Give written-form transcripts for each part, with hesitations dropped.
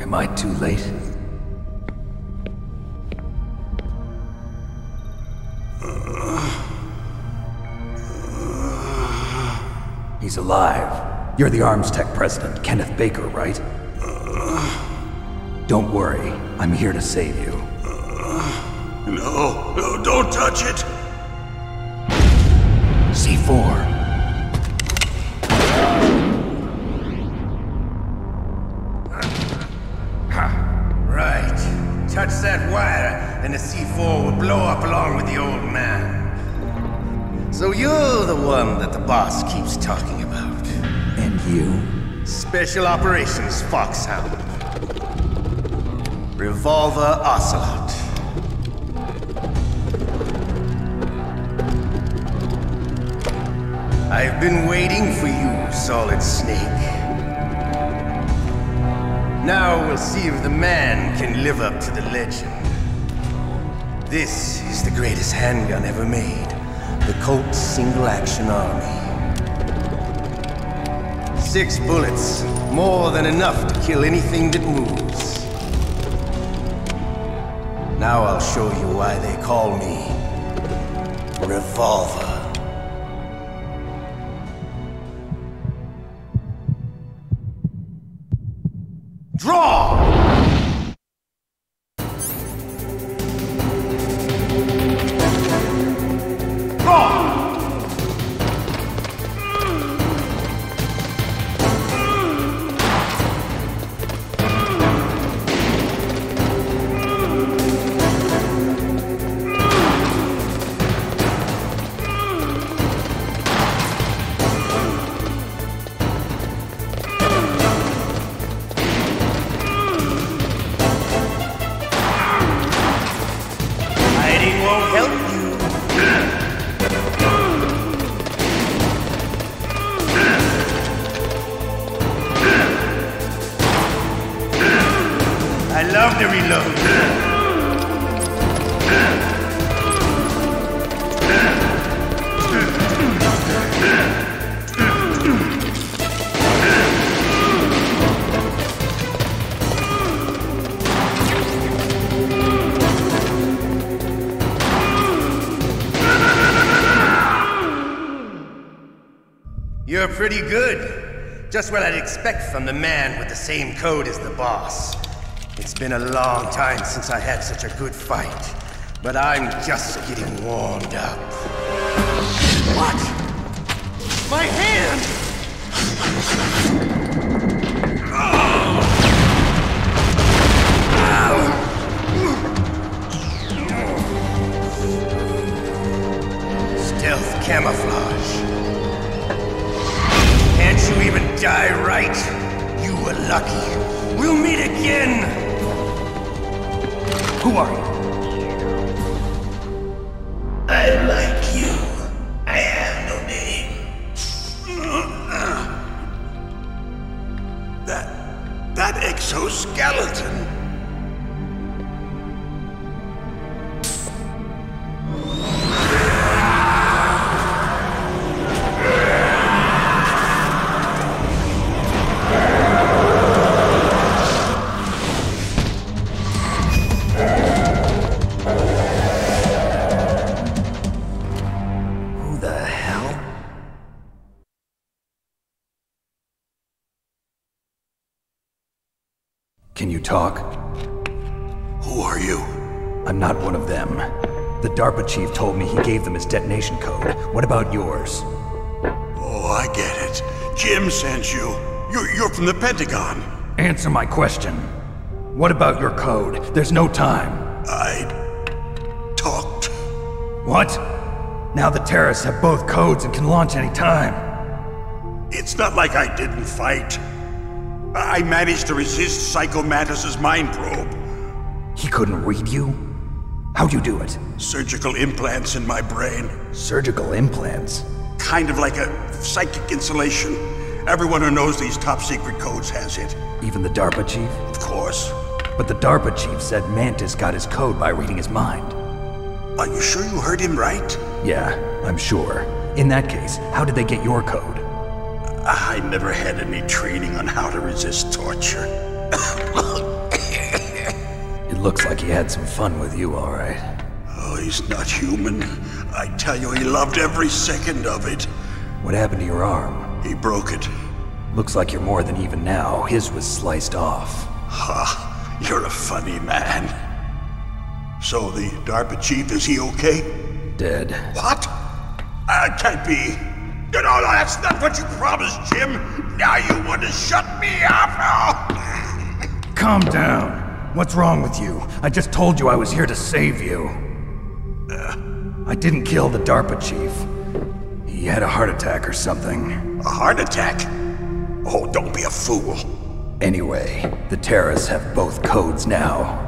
Am I too late? He's alive. You're the Arms Tech president, Kenneth Baker, right? Don't worry, I'm here to save you. No, don't touch it! C4. Right. Touch that wire, and the C4 will blow up along with the old man. So you're the one that the boss keeps talking about. And you? Special Operations Foxhound. Revolver Ocelot. I've been waiting for you, Solid Snake. Now we'll see if the man can live up to the legend. This is the greatest handgun ever made. The Colt Single Action Army. 6 bullets, more than enough to kill anything that moves. Now I'll show you why they call me Revolver. Draw! I love to reload. You're pretty good. Just what I'd expect from the man with the same code as the boss. It's been a long time since I had such a good fight, but I'm just getting warmed up. What? My hand! Stealth camouflage. Can't you even die right? You were lucky. We'll meet again! Who are you? I like you. I have no name. That exoskeleton. Can you talk? Who are you? I'm not one of them. The DARPA chief told me he gave them his detonation code. What about yours? Oh, I get it. Jim sent you. You're from the Pentagon. Answer my question. What about your code? There's no time. I talked. What? Now the terrorists have both codes and can launch any time. It's not like I didn't fight. I managed to resist Psycho Mantis's mind probe. He couldn't read you? How'd you do it? Surgical implants in my brain. Surgical implants? Kind of like a psychic insulation. Everyone who knows these top secret codes has it. Even the DARPA chief? Of course. But the DARPA chief said Mantis got his code by reading his mind. Are you sure you heard him right? Yeah, I'm sure. In that case, how did they get your code? I never had any training on how to resist torture. looks like he had some fun with you, all right. Oh, he's not human. I tell you, he loved every second of it. What happened to your arm? He broke it. Looks like you're more than even now. His was sliced off. Ha, you're a funny man. So the DARPA chief, is he okay? Dead. What? Can't be. No, that's not what you promised, Jim. Now you want to shut me up? Calm down. What's wrong with you? I just told you I was here to save you. I didn't kill the DARPA chief. He had a heart attack or something. A heart attack? Oh, don't be a fool. Anyway, the terrorists have both codes now.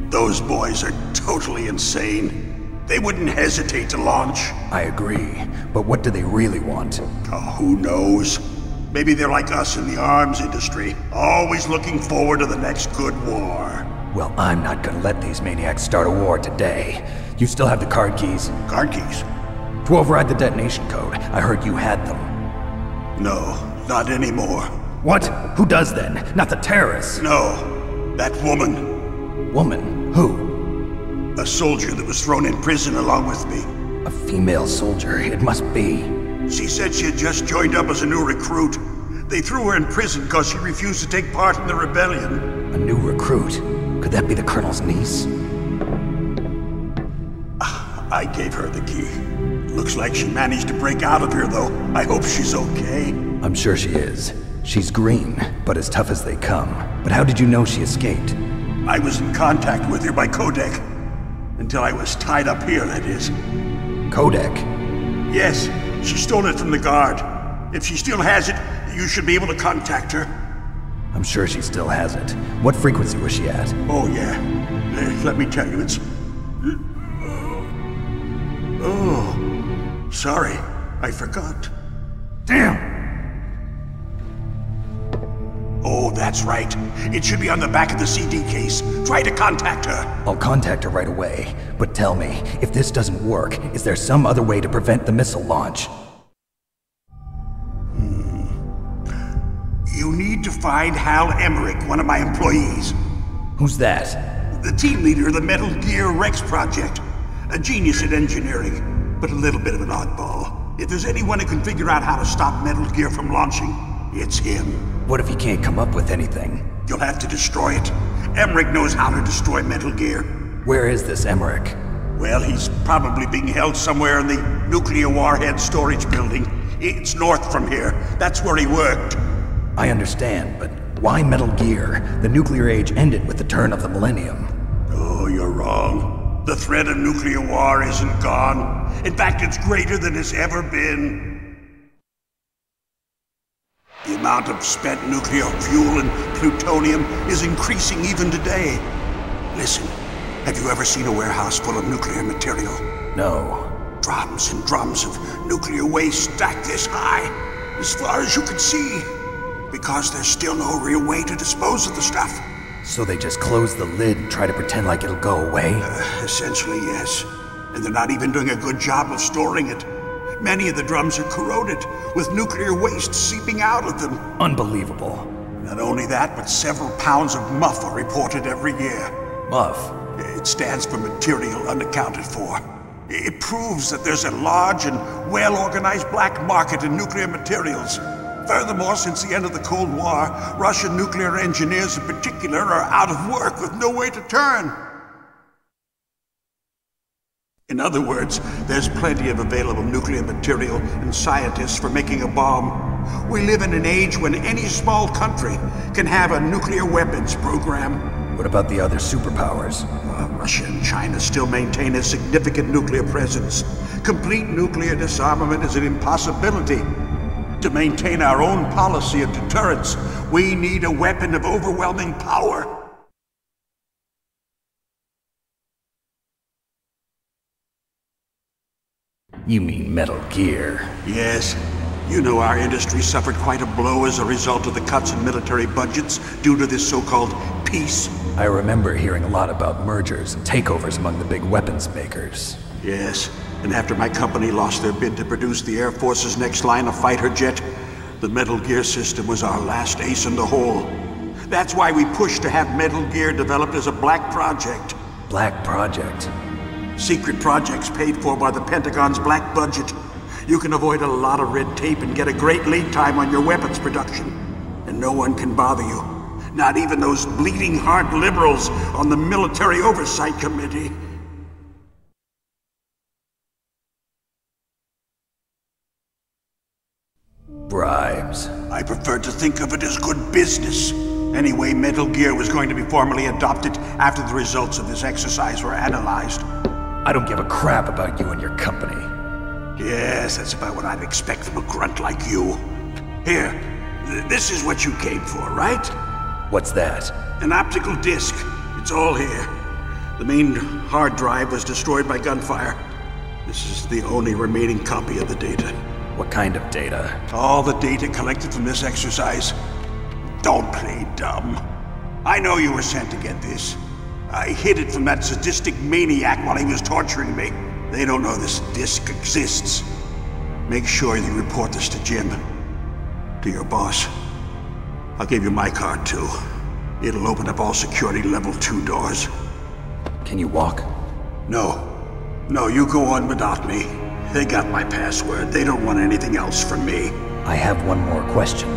Those boys are totally insane. They wouldn't hesitate to launch. I agree, but what do they really want? Oh, who knows? Maybe they're like us in the arms industry, always looking forward to the next good war. Well, I'm not gonna let these maniacs start a war today. You still have the card keys? Card keys? To override the detonation code. I heard you had them. No, not anymore. What? Who does then? Not the terrorists? No, that woman. Woman? Who? A soldier that was thrown in prison along with me. A female soldier, it must be. She said she had just joined up as a new recruit. They threw her in prison because she refused to take part in the rebellion. A new recruit? Could that be the Colonel's niece? I gave her the key. Looks like she managed to break out of here, though. I hope she's okay. I'm sure she is. She's green, but as tough as they come. But how did you know she escaped? I was in contact with her by codec. Until I was tied up here, that is. Codec? Yes, she stole it from the guard. If she still has it, you should be able to contact her. I'm sure she still has it. What frequency was she at? Oh, yeah. Let me tell you, it's... Oh, sorry. I forgot. Damn! Oh, that's right. It should be on the back of the CD case. Try to contact her. I'll contact her right away. But tell me, if this doesn't work, is there some other way to prevent the missile launch? You need to find Hal Emmerich, one of my employees. Who's that? The team leader of the Metal Gear Rex project. A genius at engineering, but a little bit of an oddball. If there's anyone who can figure out how to stop Metal Gear from launching, it's him. What if he can't come up with anything? You'll have to destroy it. Emmerich knows how to destroy Metal Gear. Where is this Emmerich? Well, he's probably being held somewhere in the nuclear warhead storage building. It's north from here. That's where he worked. I understand, but why Metal Gear? The nuclear age ended with the turn of the millennium. Oh, you're wrong. The threat of nuclear war isn't gone. In fact, it's greater than it's ever been. The amount of spent nuclear fuel and plutonium is increasing even today. Listen, have you ever seen a warehouse full of nuclear material? No. Drums and drums of nuclear waste stacked this high, as far as you can see. Because there's still no real way to dispose of the stuff. So they just close the lid and try to pretend like it'll go away? Essentially, yes. And they're not even doing a good job of storing it. Many of the drums are corroded, with nuclear waste seeping out of them. Unbelievable. Not only that, but several pounds of MUF are reported every year. MUF? It stands for material unaccounted for. It proves that there's a large and well-organized black market in nuclear materials. Furthermore, since the end of the Cold War, Russian nuclear engineers in particular are out of work with no way to turn. In other words, there's plenty of available nuclear material and scientists for making a bomb. We live in an age when any small country can have a nuclear weapons program. What about the other superpowers? Russia and China still maintain a significant nuclear presence. Complete nuclear disarmament is an impossibility. To maintain our own policy of deterrence, we need a weapon of overwhelming power. You mean Metal Gear? Yes. You know our industry suffered quite a blow as a result of the cuts in military budgets due to this so-called peace. I remember hearing a lot about mergers and takeovers among the big weapons makers. Yes, and after my company lost their bid to produce the Air Force's next line of fighter jet, the Metal Gear system was our last ace in the hole. That's why we pushed to have Metal Gear developed as a black project. Black Project? Secret projects paid for by the Pentagon's black budget. You can avoid a lot of red tape and get a great lead time on your weapons production. And no one can bother you. Not even those bleeding heart liberals on the Military Oversight Committee. Bribes. I prefer to think of it as good business. Anyway, Metal Gear was going to be formally adopted after the results of this exercise were analyzed. I don't give a crap about you and your company. Yes, that's about what I'd expect from a grunt like you. Here, this is what you came for, right? What's that? An optical disc. It's all here. The main hard drive was destroyed by gunfire. This is the only remaining copy of the data. What kind of data? All the data collected from this exercise. Don't play dumb. I know you were sent to get this. I hid it from that sadistic maniac while he was torturing me. They don't know this disc exists. Make sure you report this to Jim. To your boss. I'll give you my card too. It'll open up all security level 2 doors. Can you walk? No. No, you go on without me. They got my password. They don't want anything else from me. I have one more question.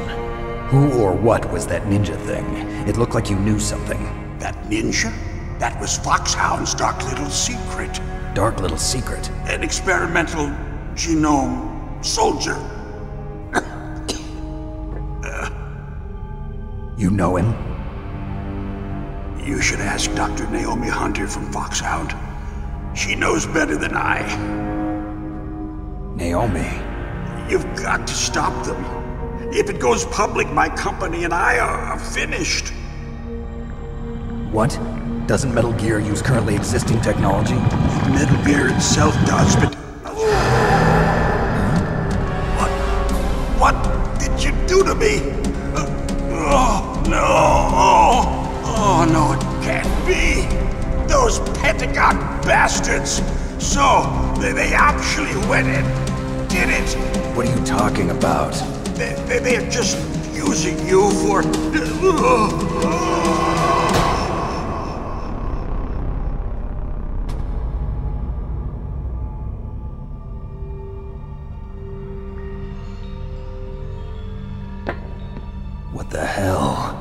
Who or what was that ninja thing? It looked like you knew something. That ninja? That was Foxhound's dark little secret. Dark little secret? An experimental genome soldier. You know him? You should ask Dr. Naomi Hunter from Foxhound. She knows better than I. Naomi? You've got to stop them. If it goes public, my company and I are finished. What? Doesn't Metal Gear use currently existing technology? Metal Gear itself does, but... What did you do to me? Oh, no. Oh, no, it can't be. Those Pentagon bastards. So, they actually went and did it. What are you talking about? They're just using you for... What the hell?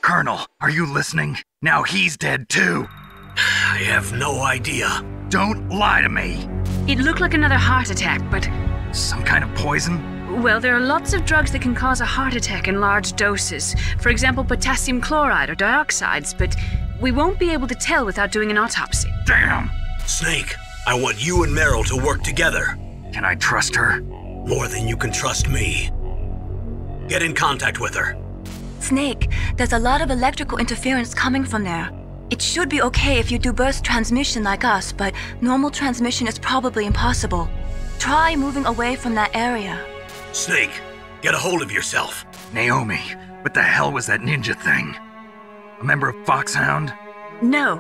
Colonel, are you listening? Now he's dead too. I have no idea. Don't lie to me. It looked like another heart attack, but... Some kind of poison? Well, there are lots of drugs that can cause a heart attack in large doses. For example, potassium chloride or dioxides, but we won't be able to tell without doing an autopsy. Damn! Snake, I want you and Meryl to work together. Can I trust her? More than you can trust me. Get in contact with her. Snake, there's a lot of electrical interference coming from there. It should be okay if you do burst transmission like us, but normal transmission is probably impossible. Try moving away from that area. Snake, get a hold of yourself. Naomi, what the hell was that ninja thing? A member of Foxhound? No.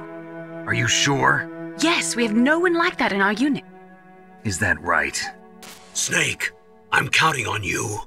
Are you sure? Yes, we have no one like that in our unit. Is that right? Snake, I'm counting on you.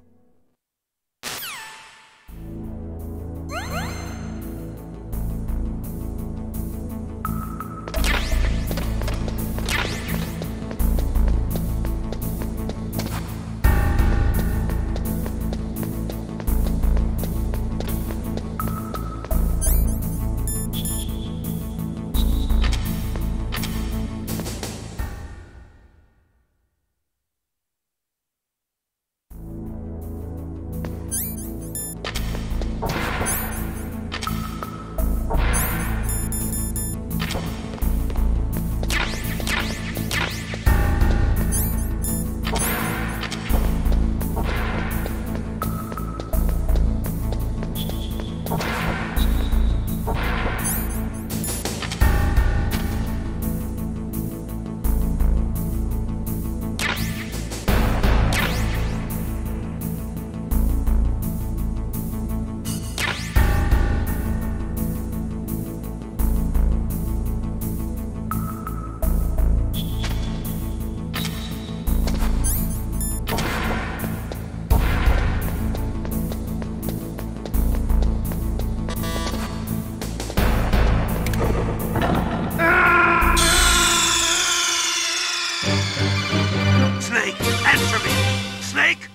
Answer me! Snake!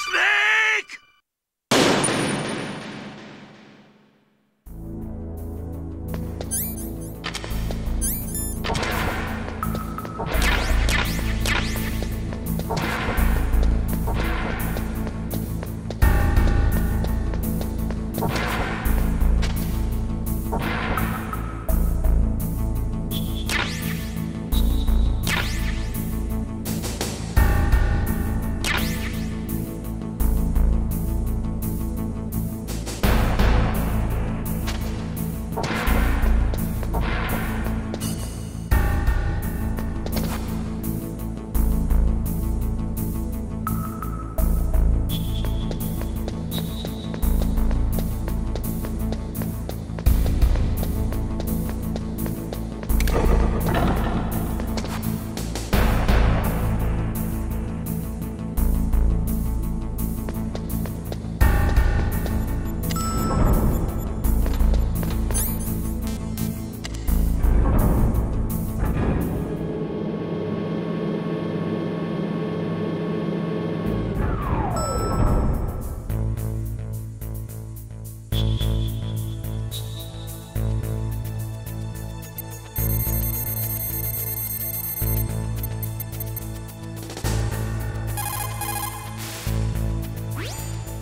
Snake!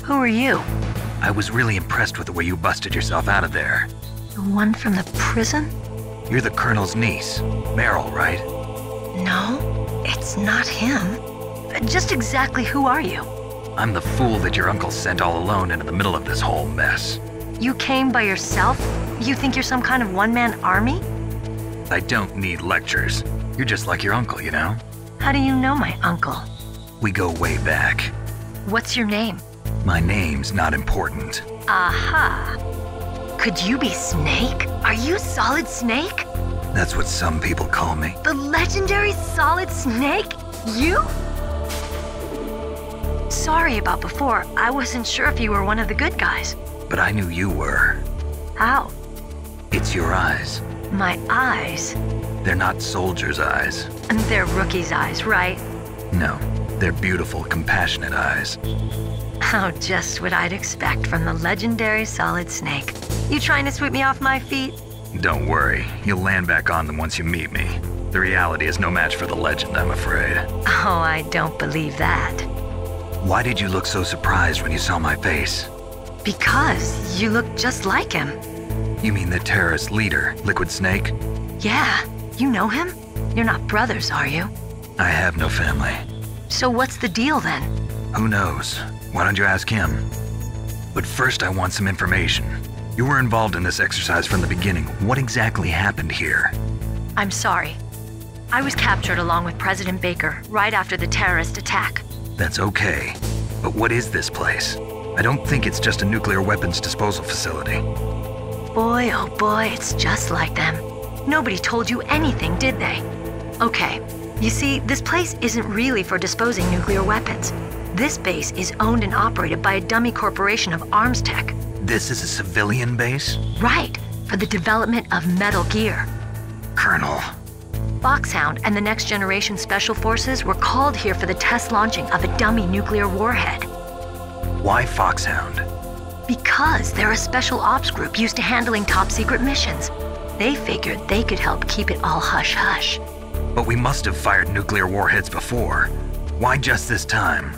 Who are you? I was really impressed with the way you busted yourself out of there. The one from the prison? You're the Colonel's niece, Meryl, right? No, it's not him. Just exactly who are you? I'm the fool that your uncle sent all alone into the middle of this whole mess. You came by yourself? You think you're some kind of one-man army? I don't need lectures. You're just like your uncle, you know? How do you know my uncle? We go way back. What's your name? My name's not important. Aha. Could you be Snake? Are you Solid Snake? That's what some people call me. The legendary Solid Snake? You? Sorry about before. I wasn't sure if you were one of the good guys. But I knew you were. How? It's your eyes. My eyes? They're not soldiers' eyes. And they're rookies' eyes, right? No, they're beautiful, compassionate eyes. Oh, just what I'd expect from the legendary Solid Snake. You trying to sweep me off my feet? Don't worry, you'll land back on them once you meet me. The reality is no match for the legend, I'm afraid. Oh, I don't believe that. Why did you look so surprised when you saw my face? Because you look just like him. You mean the terrorist leader, Liquid Snake? Yeah, you know him? You're not brothers, are you? I have no family. So what's the deal then? Who knows? Why don't you ask him? But first I want some information. You were involved in this exercise from the beginning. What exactly happened here? I'm sorry. I was captured along with President Baker right after the terrorist attack. That's okay. But what is this place? I don't think it's just a nuclear weapons disposal facility. Boy, oh boy, it's just like them. Nobody told you anything, did they? Okay, you see, this place isn't really for disposing nuclear weapons. This base is owned and operated by a dummy corporation of arms tech. This is a civilian base? Right, for the development of Metal Gear. Colonel. Foxhound and the Next Generation Special Forces were called here for the test launching of a dummy nuclear warhead. Why Foxhound? Because they're a special ops group used to handling top secret missions. They figured they could help keep it all hush-hush. But we must have fired nuclear warheads before. Why just this time?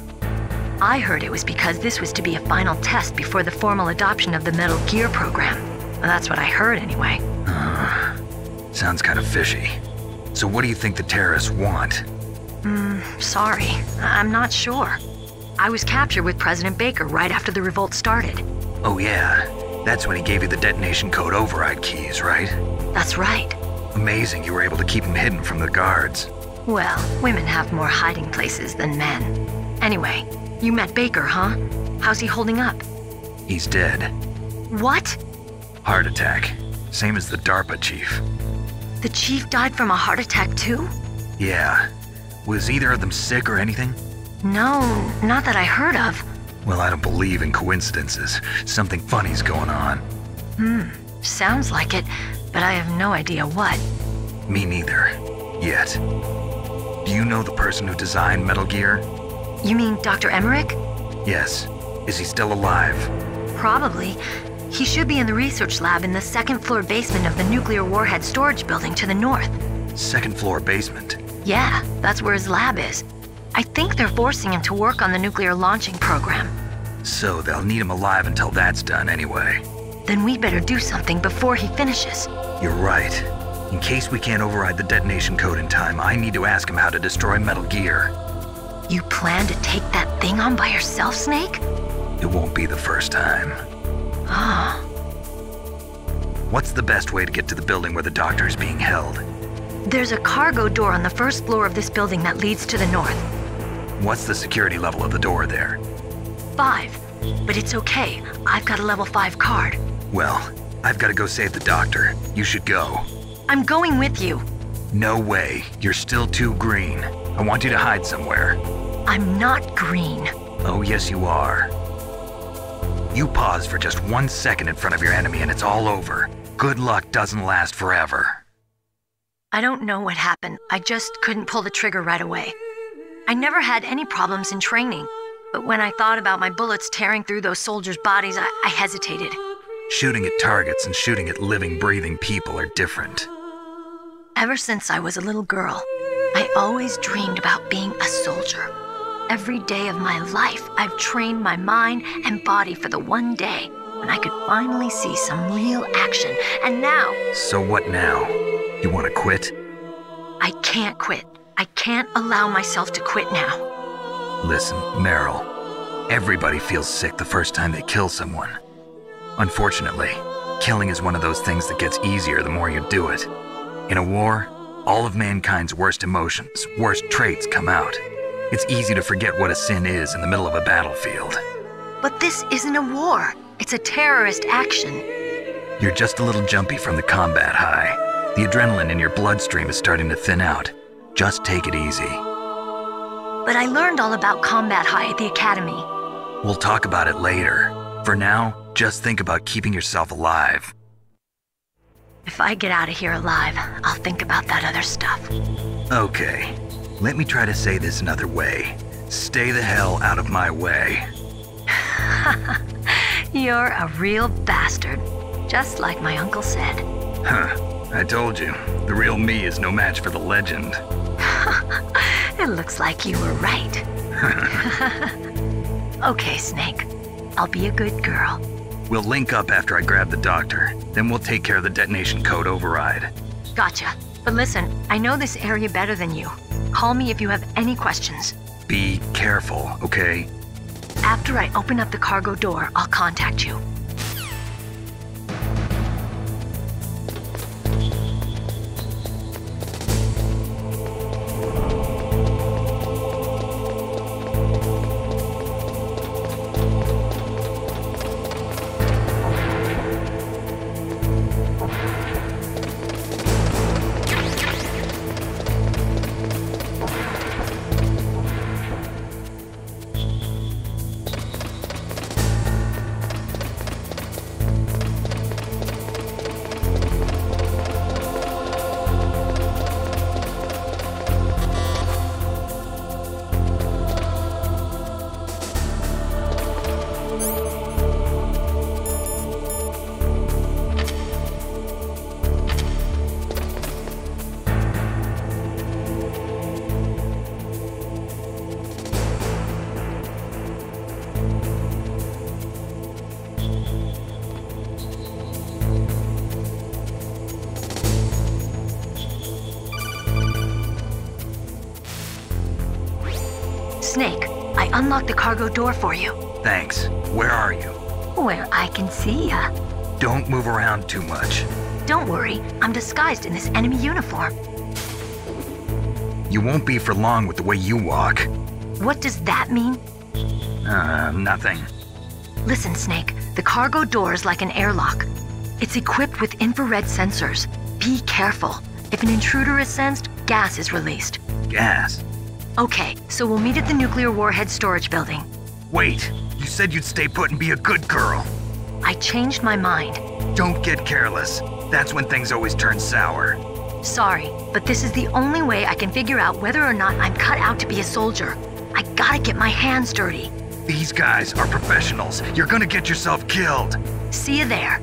I heard it was because this was to be a final test before the formal adoption of the Metal Gear program. Well, that's what I heard anyway. Sounds kind of fishy. So what do you think the terrorists want? Sorry. I'm not sure. I was captured with President Baker right after the revolt started. Oh yeah, that's when he gave you the detonation code override keys, right? That's right. Amazing you were able to keep him hidden from the guards. Well, women have more hiding places than men. Anyway, you met Baker, huh? How's he holding up? He's dead. What? Heart attack. Same as the DARPA chief. The chief died from a heart attack too? Yeah. Was either of them sick or anything? No, not that I heard of. Well, I don't believe in coincidences. Something funny's going on. Sounds like it, but I have no idea what. Me neither. Yet. Do you know the person who designed Metal Gear? You mean Dr. Emmerich? Yes. Is he still alive? Probably. He should be in the research lab in the second-floor basement of the nuclear warhead storage building to the north. Second floor basement? Yeah, that's where his lab is. I think they're forcing him to work on the nuclear launching program. So they'll need him alive until that's done anyway. Then we better do something before he finishes. You're right. In case we can't override the detonation code in time, I need to ask him how to destroy Metal Gear. You plan to take that thing on by yourself, Snake? It won't be the first time. Ah. What's the best way to get to the building where the doctor is being held? There's a cargo door on the first floor of this building that leads to the north. What's the security level of the door there? 5. But it's okay. I've got a level 5 card. Well, I've got to go save the doctor. You should go. I'm going with you. No way. You're still too green. I want you to hide somewhere. I'm not green. Oh, yes, you are. You pause for just 1 second in front of your enemy and it's all over. Good luck doesn't last forever. I don't know what happened. I just couldn't pull the trigger right away. I never had any problems in training, but when I thought about my bullets tearing through those soldiers' bodies, I hesitated. Shooting at targets and shooting at living, breathing people are different. Ever since I was a little girl, I always dreamed about being a soldier. Every day of my life, I've trained my mind and body for the one day when I could finally see some real action, and now... So what now? You want to quit? I can't quit. I can't allow myself to quit now. Listen, Meryl, everybody feels sick the first time they kill someone. Unfortunately, killing is one of those things that gets easier the more you do it. In a war, all of mankind's worst emotions, worst traits come out. It's easy to forget what a sin is in the middle of a battlefield. But this isn't a war. It's a terrorist action. You're just a little jumpy from the combat high. The adrenaline in your bloodstream is starting to thin out. Just take it easy. But I learned all about combat high at the academy. We'll talk about it later. For now, just think about keeping yourself alive. If I get out of here alive, I'll think about that other stuff. Okay, let me try to say this another way. Stay the hell out of my way. You're a real bastard, just like my uncle said. Huh, I told you, the real me is no match for the legend. It looks like you were right. Okay, Snake. I'll be a good girl. We'll link up after I grab the doctor. Then we'll take care of the detonation code override. Gotcha. But listen, I know this area better than you. Call me if you have any questions. Be careful, okay? After I open up the cargo door, I'll contact you. Snake, I unlocked the cargo door for you. Thanks. Where are you? Where I can see ya. Don't move around too much. Don't worry, I'm disguised in this enemy uniform. You won't be for long with the way you walk. What does that mean? Nothing. Listen, Snake, the cargo door is like an airlock. It's equipped with infrared sensors. Be careful. If an intruder is sensed, gas is released. Gas? Okay, so we'll meet at the nuclear warhead storage building. Wait, you said you'd stay put and be a good girl. I changed my mind. Don't get careless. That's when things always turn sour. Sorry, but this is the only way I can figure out whether or not I'm cut out to be a soldier. I gotta get my hands dirty. These guys are professionals. You're gonna get yourself killed. See you there.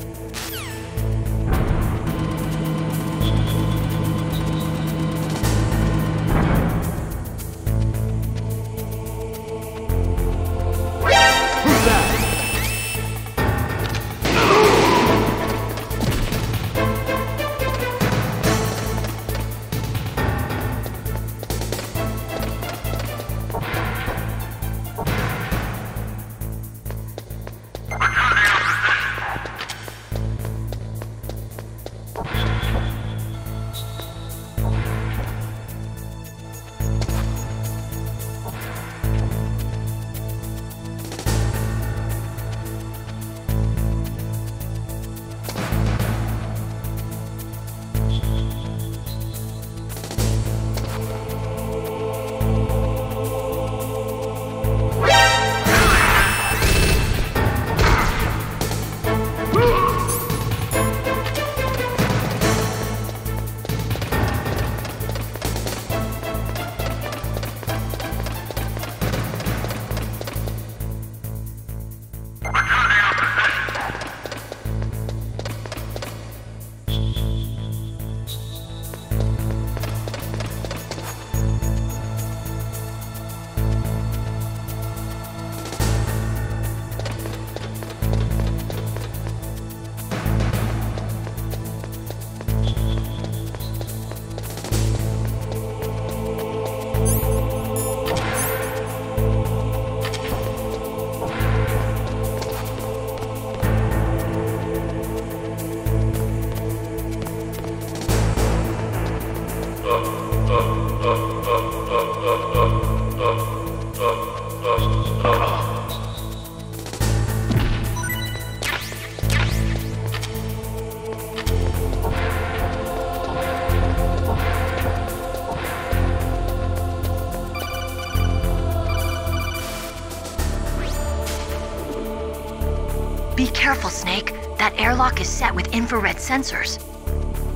Be careful, Snake. That airlock is set with infrared sensors.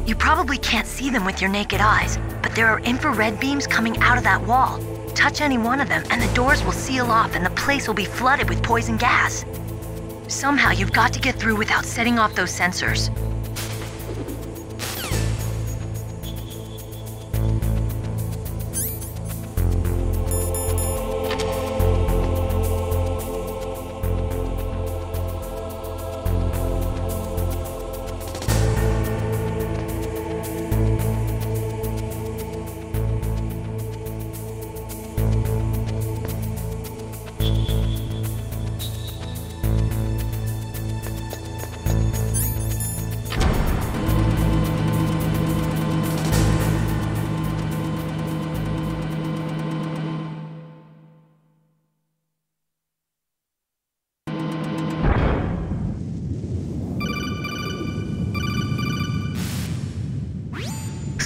You probably can't see them with your naked eyes, but there are infrared beams coming out of that wall. Touch any one of them and the doors will seal off and the place will be flooded with poison gas. Somehow you've got to get through without setting off those sensors.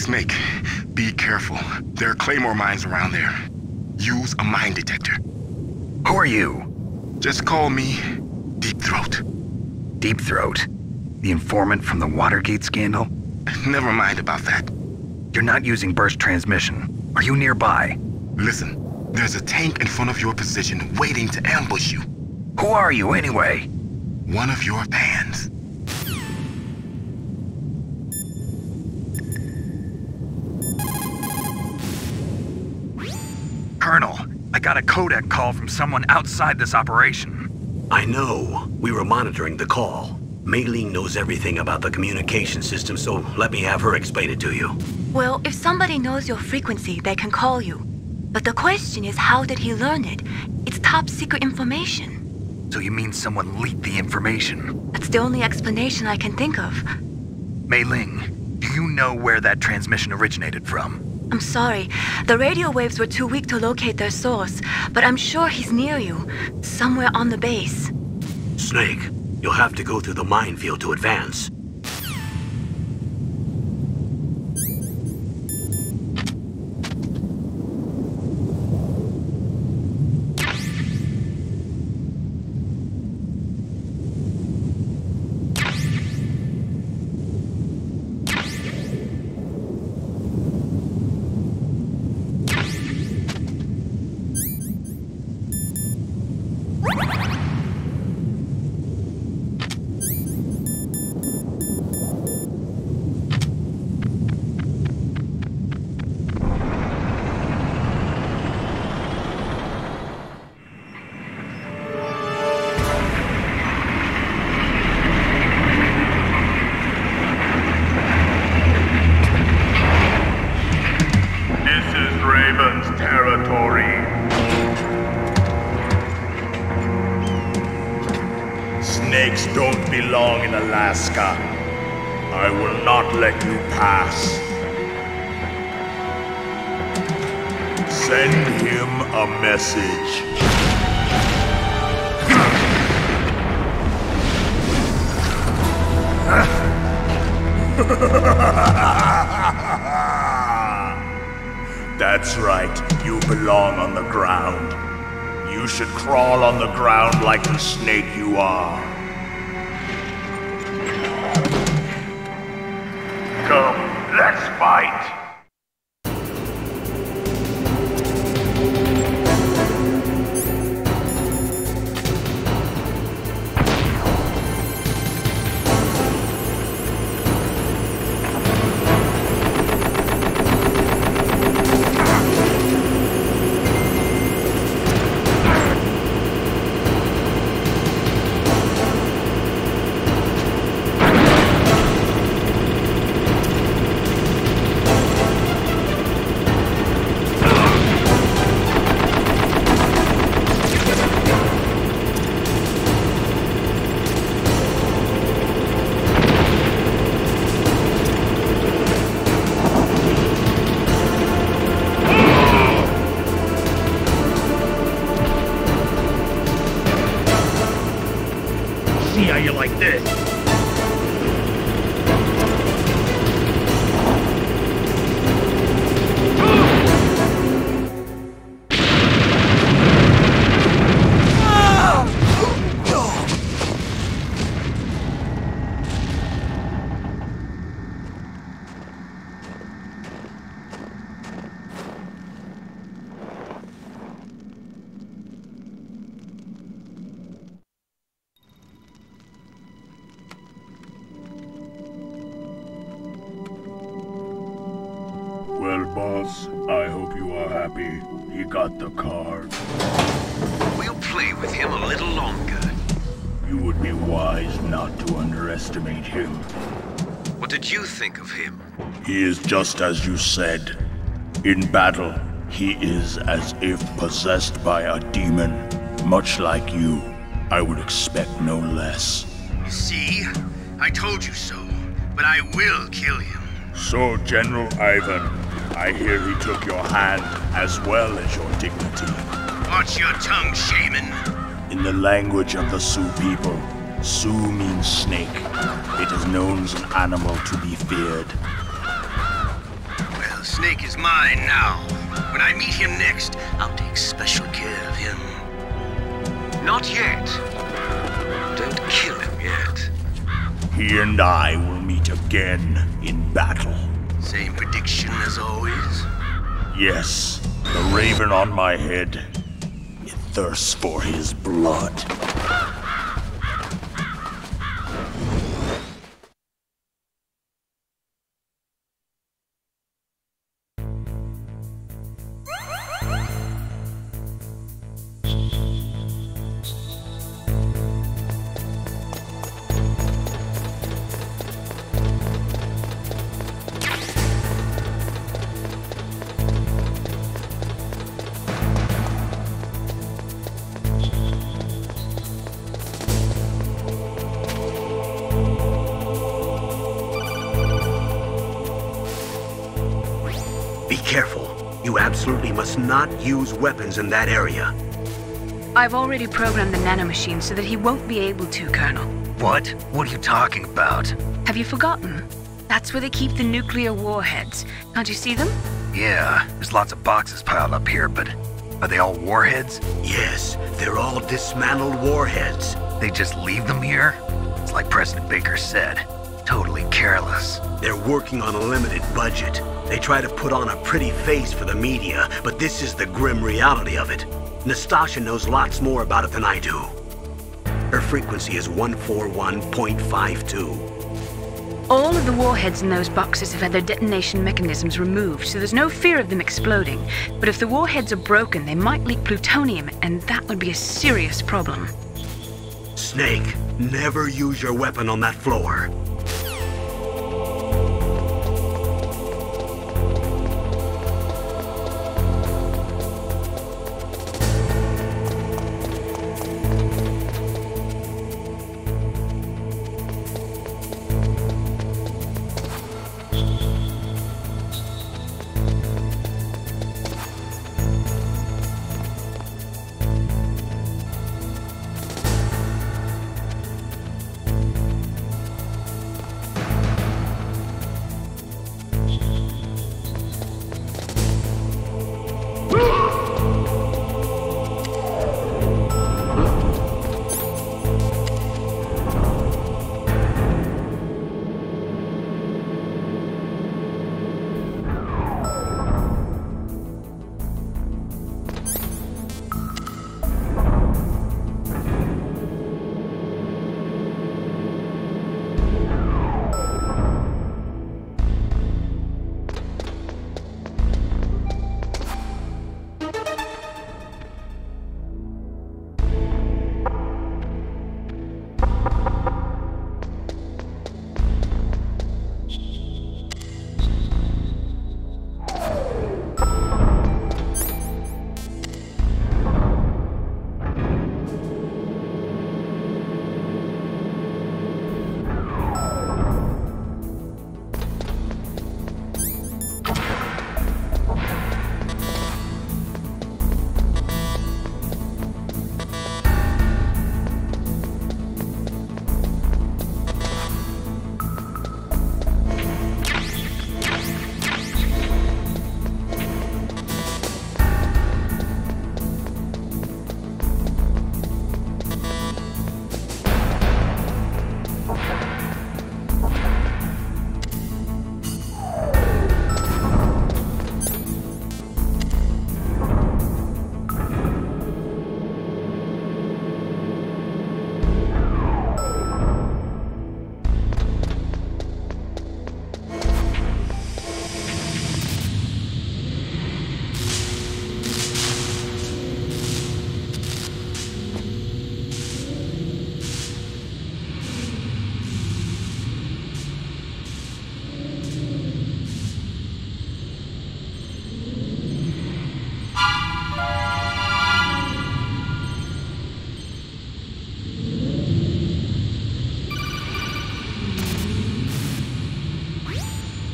Snake, be careful. There are claymore mines around there. Use a mine detector. Who are you? Just call me Deep Throat. Deep Throat? The informant from the Watergate scandal? Never mind about that. You're not using burst transmission. Are you nearby? Listen, there's a tank in front of your position waiting to ambush you. Who are you anyway? One of your fans. Colonel, I got a codec call from someone outside this operation. I know. We were monitoring the call. Mei Ling knows everything about the communication system, so let me have her explain it to you. Well, if somebody knows your frequency, they can call you. But the question is, how did he learn it? It's top secret information. So you mean someone leaked the information? That's the only explanation I can think of. Mei Ling, do you know where that transmission originated from? I'm sorry. The radio waves were too weak to locate their source, but I'm sure he's near you, somewhere on the base. Snake, you'll have to go through the minefield to advance. Snakes don't belong in Alaska. I will not let you pass. Send him a message. That's right, you belong on the ground. You should crawl on the ground like the snake you are. Come, let's fight! See how you like this. Well, boss, I hope you are happy. He got the card. We'll play with him a little longer. You would be wise not to underestimate him. What did you think of him? He is just as you said. In battle, he is as if possessed by a demon. Much like you, I would expect no less. See? I told you so, but I will kill him. So, General Ivan, I hear he took your hand as well as your dignity. Watch your tongue, shaman. In the language of the Sioux people, Sioux means snake. It is known as an animal to be feared. Well, Snake is mine now. When I meet him next, I'll take special care of him. Not yet. Don't kill him yet. He and I will meet again in battle. Same prediction as always? Yes, the raven on my head. It thirsts for his blood. Be careful. You absolutely must not use weapons in that area. I've already programmed the nanomachine so that he won't be able to, Colonel. What? What are you talking about? Have you forgotten? That's where they keep the nuclear warheads. Can't you see them? Yeah, there's lots of boxes piled up here, but are they all warheads? Yes, they're all dismantled warheads. They just leave them here? It's like President Baker said. Totally careless. They're working on a limited budget. They try to put on a pretty face for the media, but this is the grim reality of it. Nastasha knows lots more about it than I do. Her frequency is 141.52. All of the warheads in those boxes have had their detonation mechanisms removed, so there's no fear of them exploding. But if the warheads are broken, they might leak plutonium, and that would be a serious problem. Snake, never use your weapon on that floor.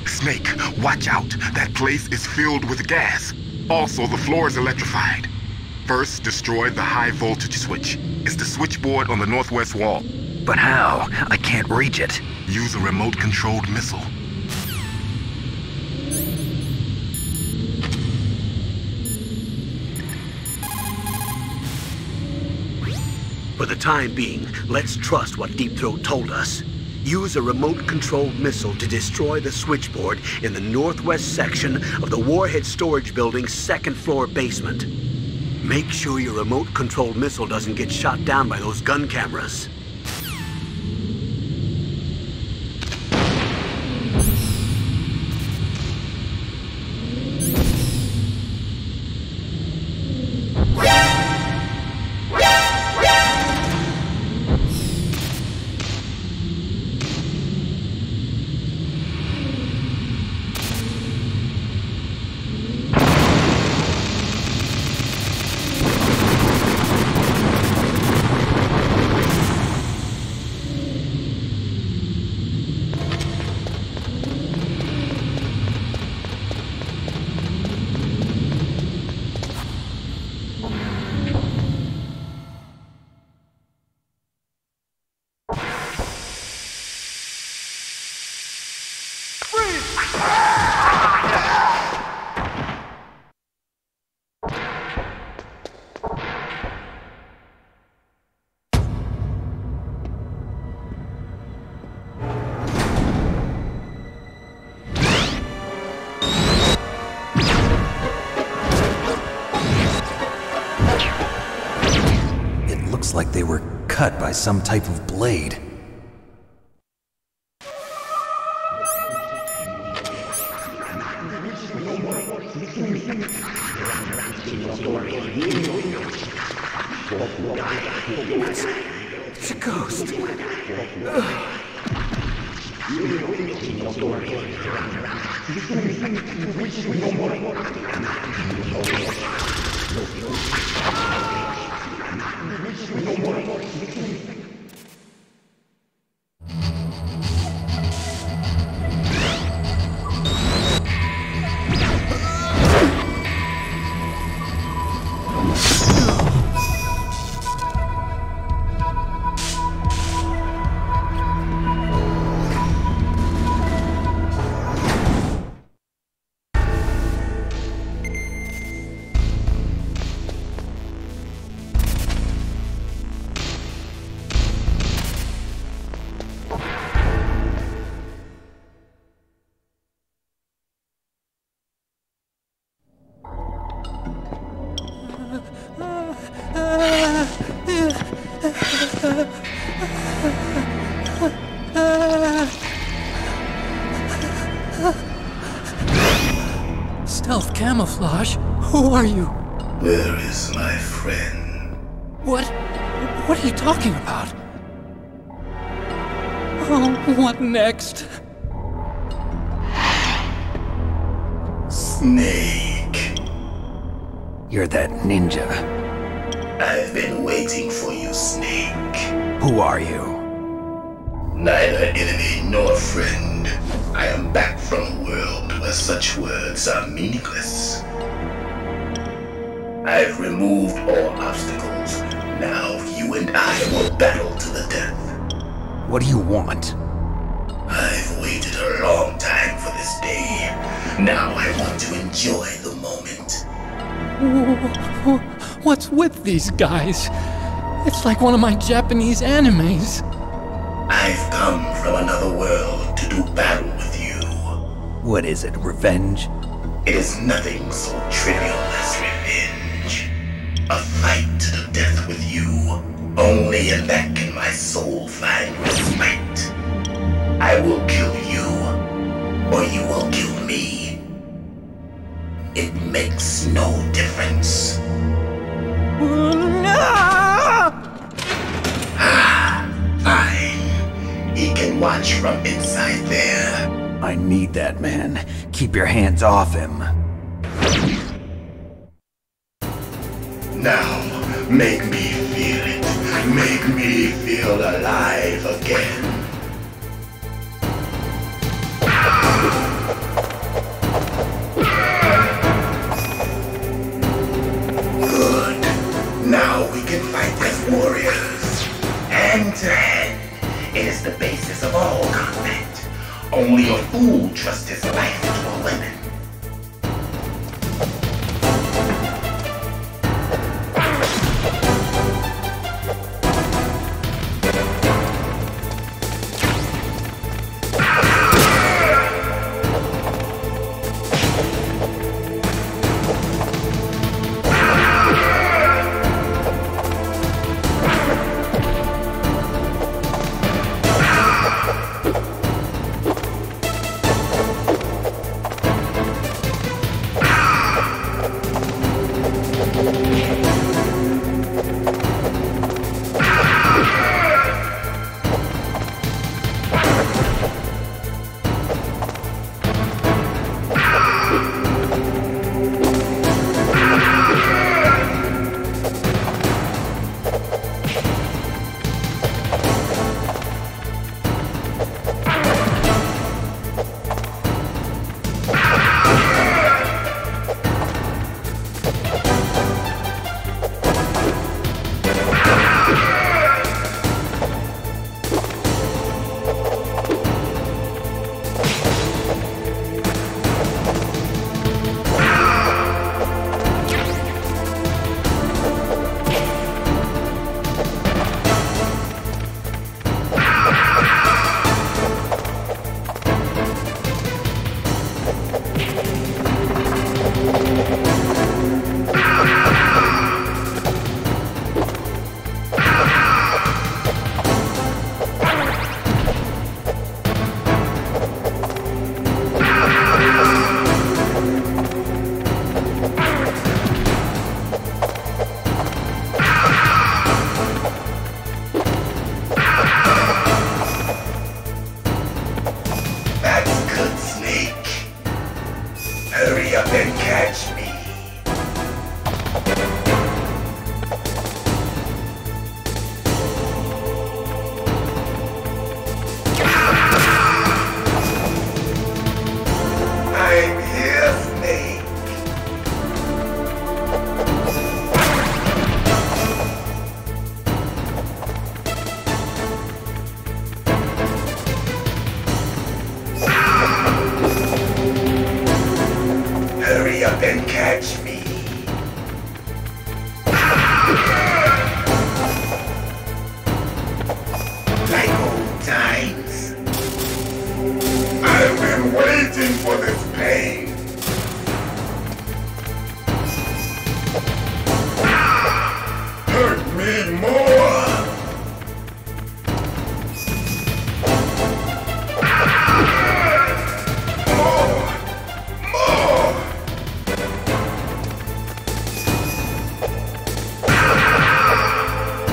Snake, watch out. That place is filled with gas. Also, the floor is electrified. First, destroy the high voltage switch. It's the switchboard on the northwest wall. But how? I can't reach it. Use a remote-controlled missile. For the time being, let's trust what Deep Throat told us. Use a remote-controlled missile to destroy the switchboard in the northwest section of the Warhead Storage Building's second-floor basement. Make sure your remote-controlled missile doesn't get shot down by those gun cameras. Looks like they were cut by some type of blade. It's a ghost. Stealth camouflage? Who are you? Where is my friend? What are you talking about? Oh, what next? Snake. You're that ninja. I've been waiting for you, Snake. Who are you? Neither enemy nor friend. I am back from a world where such words are meaningless. I've removed all obstacles. Now you and I will battle to the death. What do you want? I've waited a long time for this day. Now I want to enjoy the moment. What's with these guys? It's like one of my Japanese animes. I've come from another world to do battle with you. What is it, revenge? It is nothing so trivial as revenge. A fight to the death with you. Only in that can my soul find respite. I will kill you, or you will kill me. It makes no difference. Fine. He can watch from inside there. I need that man. Keep your hands off him. Now, make me feel it. Make me feel alive again. Good. Now we can fight as warriors. Hand to hand. It is the basis of all combat. Only a fool trusts his life to a weapon. catch me. Like old times. I've been waiting for this pain. Hurt me more.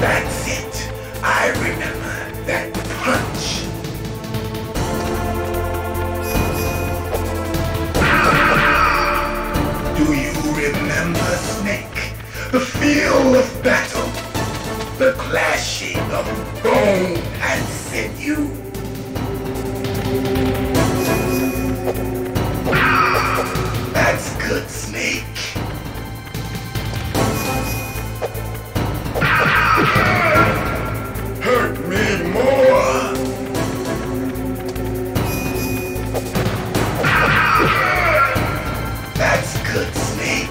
That's it. I remember that punch. Do you remember, Snake? The feel of battle. The clashing of bone and sinew. That's good, Snake. Hurt me more. That's good, Snake.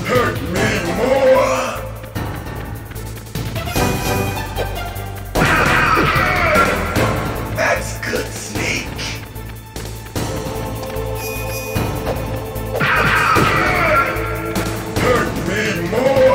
Hurt me more. That's good, Snake. Hurt me more.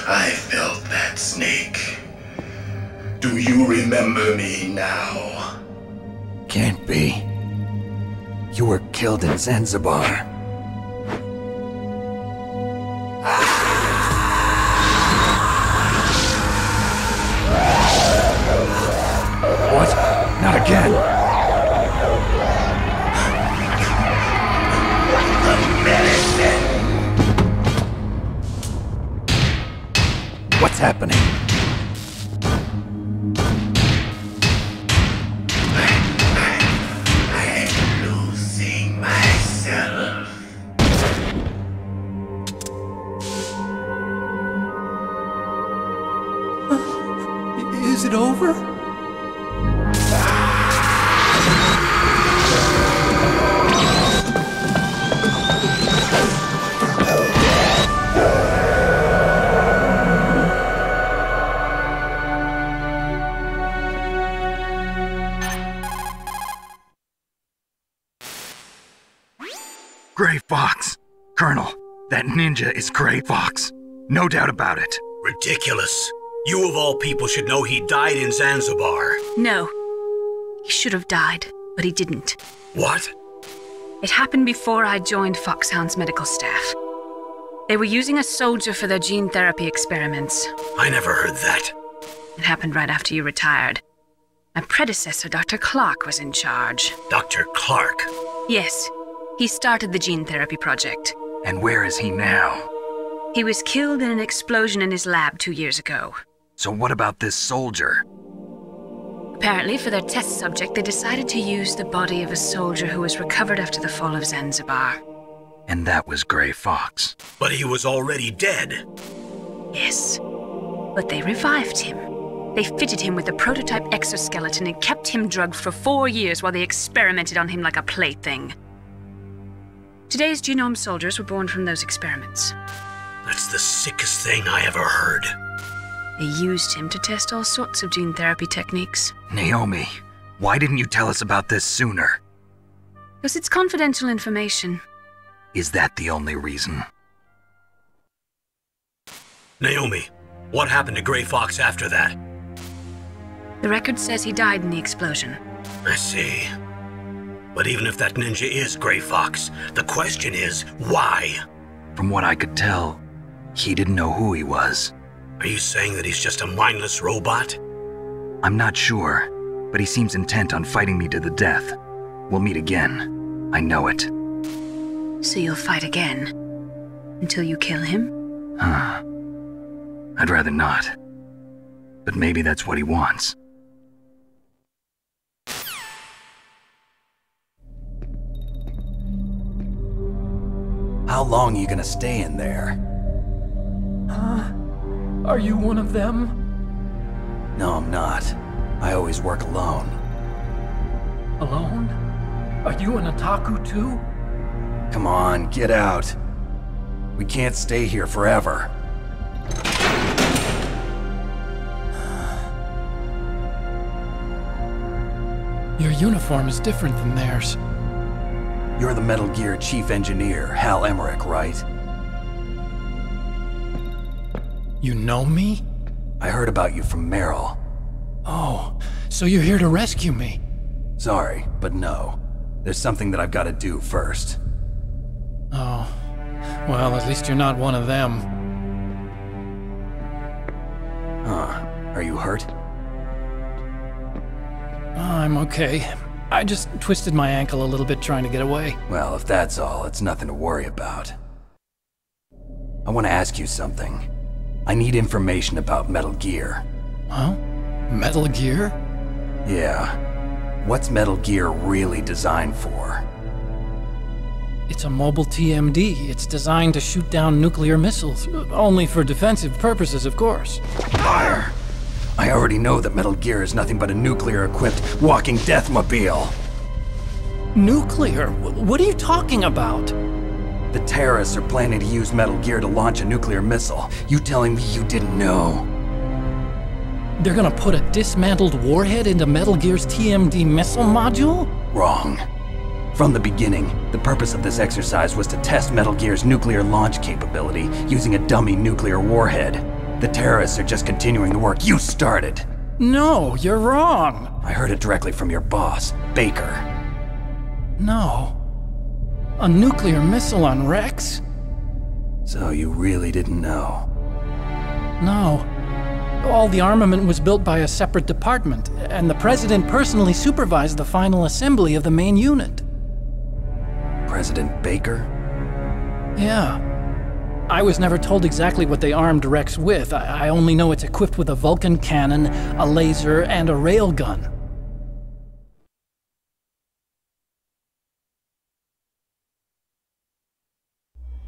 I felt that, Snake. Do you remember me now? Can't be. You were killed in Zanzibar. What? Not again. What's happening? I'm losing myself. Is it over? Gray Fox! Colonel, that ninja is Gray Fox. No doubt about it. Ridiculous. You of all people should know he died in Zanzibar. No. He should have died, but he didn't. What? It happened before I joined Foxhound's medical staff. They were using a soldier for their gene therapy experiments. I never heard that. It happened right after you retired. My predecessor, Dr. Clark, was in charge. Dr. Clark? Yes. He started the gene therapy project. And where is he now? He was killed in an explosion in his lab 2 years ago. So what about this soldier? Apparently, for their test subject, they decided to use the body of a soldier who was recovered after the fall of Zanzibar. And that was Gray Fox. But he was already dead. Yes. But they revived him. They fitted him with a prototype exoskeleton and kept him drugged for 4 years while they experimented on him like a plaything. Today's genome soldiers were born from those experiments. That's the sickest thing I ever heard. They used him to test all sorts of gene therapy techniques. Naomi, why didn't you tell us about this sooner? Because it's confidential information. Is that the only reason? Naomi, what happened to Gray Fox after that? The record says he died in the explosion. I see. But even if that ninja is Gray Fox, the question is, why? From what I could tell, he didn't know who he was. Are you saying that he's just a mindless robot? I'm not sure, but he seems intent on fighting me to the death. We'll meet again. I know it. So you'll fight again? Until you kill him? I'd rather not. But maybe that's what he wants. How long are you gonna stay in there? Are you one of them? No, I'm not. I always work alone. Alone? Are you an otaku too? Come on, get out. We can't stay here forever. Your uniform is different than theirs. You're the Metal Gear Chief Engineer, Hal Emmerich, right? You know me? I heard about you from Meryl. Oh, so you're here to rescue me? Sorry, but no. There's something that I've got to do first. Oh. Well, at least you're not one of them. Huh. Are you hurt? I'm okay. I just twisted my ankle a little bit trying to get away. Well, if that's all, it's nothing to worry about. I want to ask you something. I need information about Metal Gear. Huh? Metal Gear? Yeah. What's Metal Gear really designed for? It's a mobile TMD. It's designed to shoot down nuclear missiles. Only for defensive purposes, of course. Fire! I already know that Metal Gear is nothing but a nuclear-equipped walking deathmobile. Nuclear? What are you talking about? The terrorists are planning to use Metal Gear to launch a nuclear missile. You telling me you didn't know? They're gonna put a dismantled warhead into Metal Gear's TMD missile module? Wrong. From the beginning, the purpose of this exercise was to test Metal Gear's nuclear launch capability using a dummy nuclear warhead. The terrorists are just continuing the work you started. No, you're wrong. I heard it directly from your boss, Baker. No. A nuclear missile on Rex? So you really didn't know? No. All the armament was built by a separate department, and the President personally supervised the final assembly of the main unit. President Baker? Yeah. I was never told exactly what they armed Rex with. I only know it's equipped with a Vulcan cannon, a laser, and a railgun.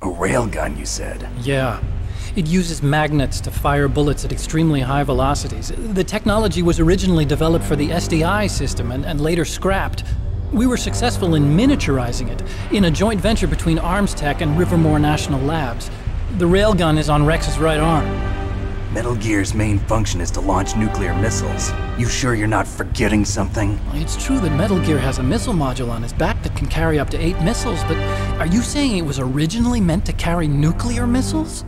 A railgun, you said? Yeah. It uses magnets to fire bullets at extremely high velocities. The technology was originally developed for the SDI system and later scrapped. We were successful in miniaturizing it, in a joint venture between ArmsTech and Rivermore National Labs. The railgun is on Rex's right arm. Metal Gear's main function is to launch nuclear missiles. You sure you're not forgetting something? It's true that Metal Gear has a missile module on his back that can carry up to 8 missiles, but are you saying it was originally meant to carry nuclear missiles?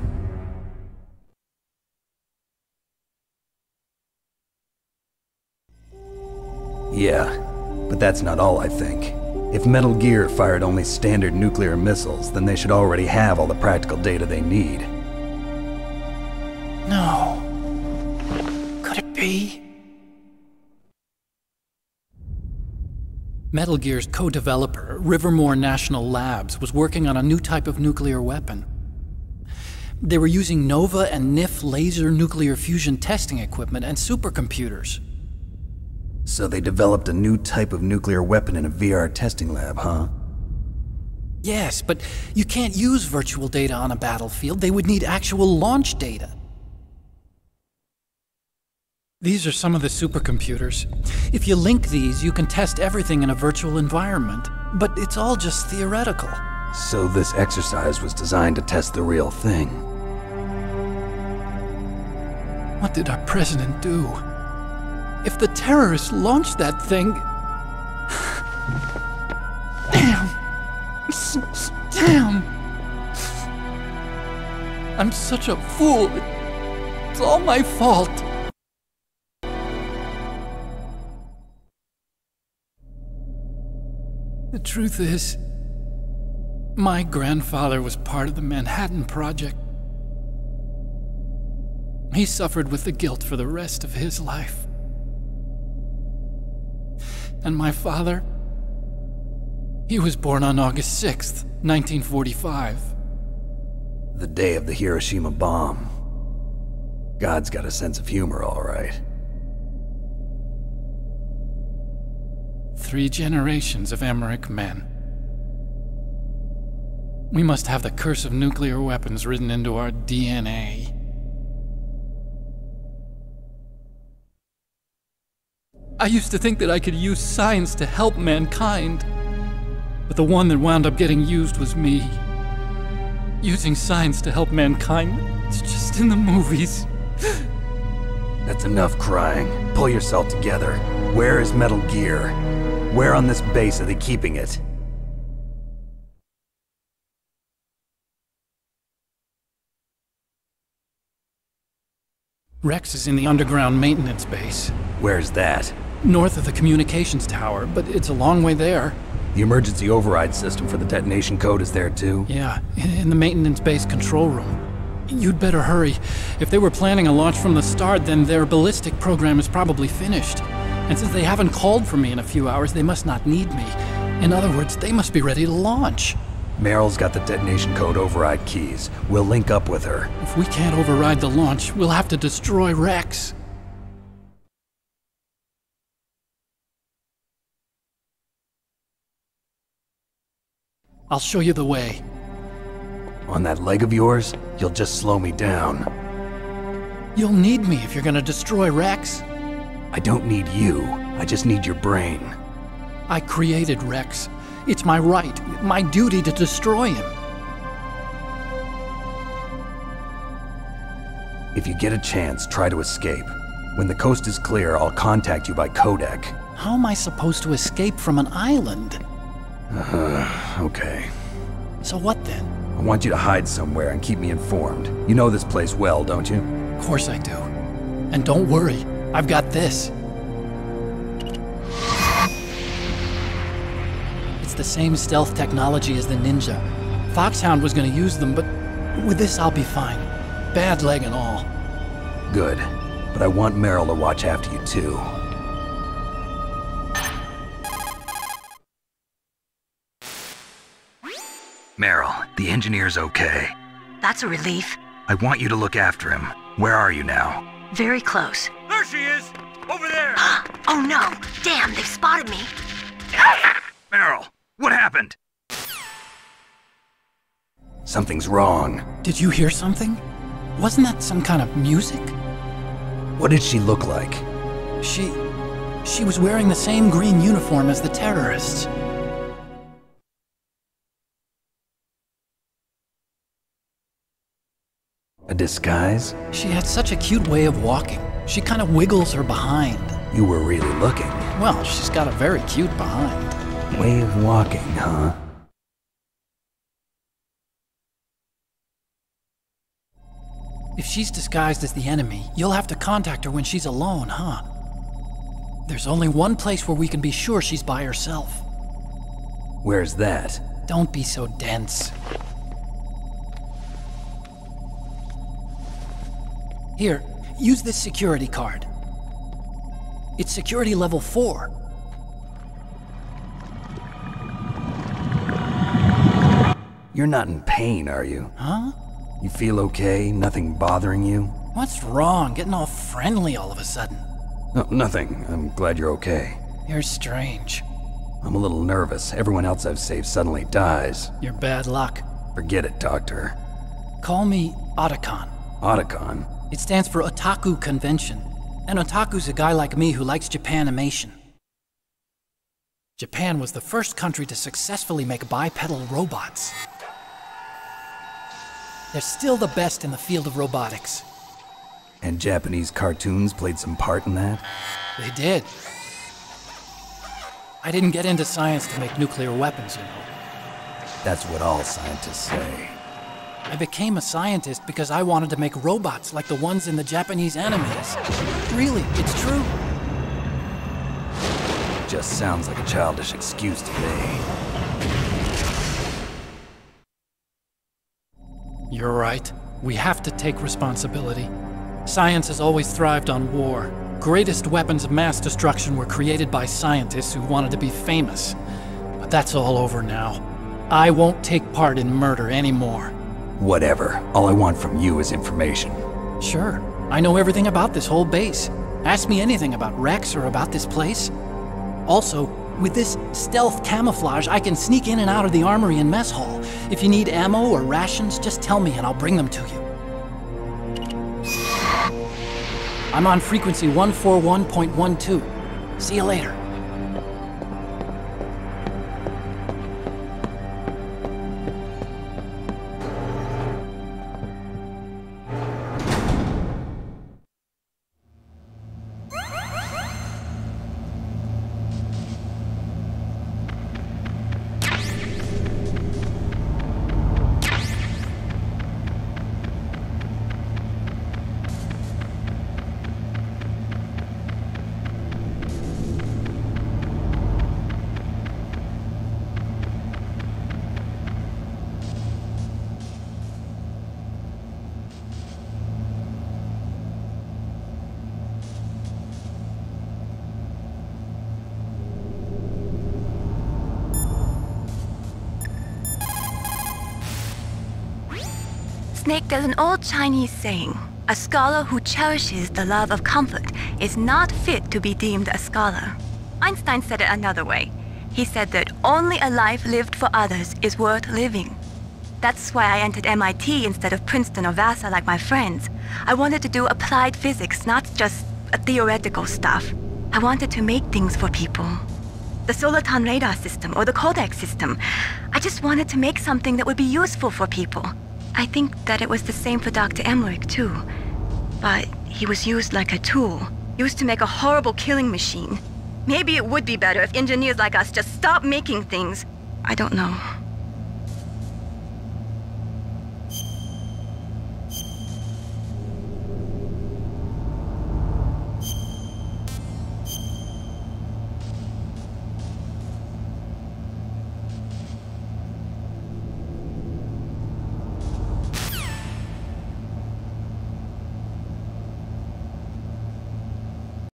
Yeah, but that's not all I think. If Metal Gear fired only standard nuclear missiles, then they should already have all the practical data they need. No. Could it be? Metal Gear's co-developer, Rivermore National Labs, was working on a new type of nuclear weapon. They were using NOVA and NIF laser nuclear fusion testing equipment and supercomputers. So they developed a new type of nuclear weapon in a VR testing lab, huh? Yes, but you can't use virtual data on a battlefield. They would need actual launch data. These are some of the supercomputers. If you link these, you can test everything in a virtual environment. But it's all just theoretical. So this exercise was designed to test the real thing. What did our president do? If the terrorists launched that thing... Damn! Damn! I'm such a fool. It's all my fault. The truth is, my grandfather was part of the Manhattan Project. He suffered with the guilt for the rest of his life. And my father, He was born on August 6th, 1945. The day of the Hiroshima bomb. God's got a sense of humor, all right. 3 generations of Emmerich men. We must have the curse of nuclear weapons written into our DNA. I used to think that I could use science to help mankind. But the one that wound up getting used was me. Using science to help mankind, it's just in the movies. That's enough crying. Pull yourself together. Where is Metal Gear? Where on this base are they keeping it? Rex is in the underground maintenance base. Where's that? North of the communications tower, but it's a long way there. The emergency override system for the detonation code is there too? Yeah, in the maintenance base control room. You'd better hurry. If they were planning a launch from the start, then their ballistic program is probably finished. And since they haven't called for me in a few hours, they must not need me. In other words, they must be ready to launch. Meryl's got the detonation code override keys. We'll link up with her. If we can't override the launch, we'll have to destroy Rex. I'll show you the way. On that leg of yours, you'll just slow me down. You'll need me if you're gonna destroy Rex. I don't need you. I just need your brain. I created Rex. It's my right, my duty to destroy him. If you get a chance, try to escape. When the coast is clear, I'll contact you by codec. How am I supposed to escape from an island? Okay. So what then? I want you to hide somewhere and keep me informed. You know this place well, don't you? Of course I do. And don't worry, I've got this. It's the same stealth technology as the Ninja. Foxhound was gonna use them, but with this I'll be fine. Bad leg and all. Good. But I want Meryl to watch after you too. Meryl, the engineer's okay. That's a relief. I want you to look after him. Where are you now? Very close. There she is! Over there! Oh no! Damn, they've spotted me! Meryl, what happened? Something's wrong. Did you hear something? Wasn't that some kind of music? What did she look like? She was wearing the same green uniform as the terrorists. A disguise? She had such a cute way of walking. She kind of wiggles her behind. You were really looking. Well, she's got a very cute behind. Way of walking, huh? If she's disguised as the enemy, you'll have to contact her when she's alone, huh? There's only one place where we can be sure she's by herself. Where's that? Don't be so dense. Here, use this security card. It's security level 4. You're not in pain, are you? Huh? You feel okay? Nothing bothering you? What's wrong? Getting all friendly all of a sudden. No, nothing. I'm glad you're okay. You're strange. I'm a little nervous. Everyone else I've saved suddenly dies. You're bad luck. Forget it, Doctor. Call me Otacon. Otacon? It stands for Otaku Convention. And Otaku's a guy like me who likes Japanimation. Japan was the first country to successfully make bipedal robots. They're still the best in the field of robotics. And Japanese cartoons played some part in that? They did. I didn't get into science to make nuclear weapons, you know. That's what all scientists say. I became a scientist because I wanted to make robots like the ones in the Japanese animes. Really, it's true. Just sounds like a childish excuse to me. You're right. We have to take responsibility. Science has always thrived on war. Greatest weapons of mass destruction were created by scientists who wanted to be famous. But That's all over now. I won't take part in murder anymore. Whatever. All I want from you is information. Sure. I know everything about this whole base. Ask me anything about Rex or about this place. Also, with this stealth camouflage, I can sneak in and out of the armory and mess hall. If you need ammo or rations, just tell me and I'll bring them to you. I'm on frequency 141.12. See you later. Snake, there's an old Chinese saying, a scholar who cherishes the love of comfort is not fit to be deemed a scholar. Einstein said it another way. He said that only a life lived for others is worth living. That's why I entered MIT instead of Princeton or Vassar like my friends. I wanted to do applied physics, not just theoretical stuff. I wanted to make things for people. The Soliton radar system or the Codex system. I just wanted to make something that would be useful for people. I think that it was the same for Dr. Emmerich, too. But he was used like a tool, used to make a horrible killing machine. Maybe it would be better if engineers like us just stopped making things. I don't know.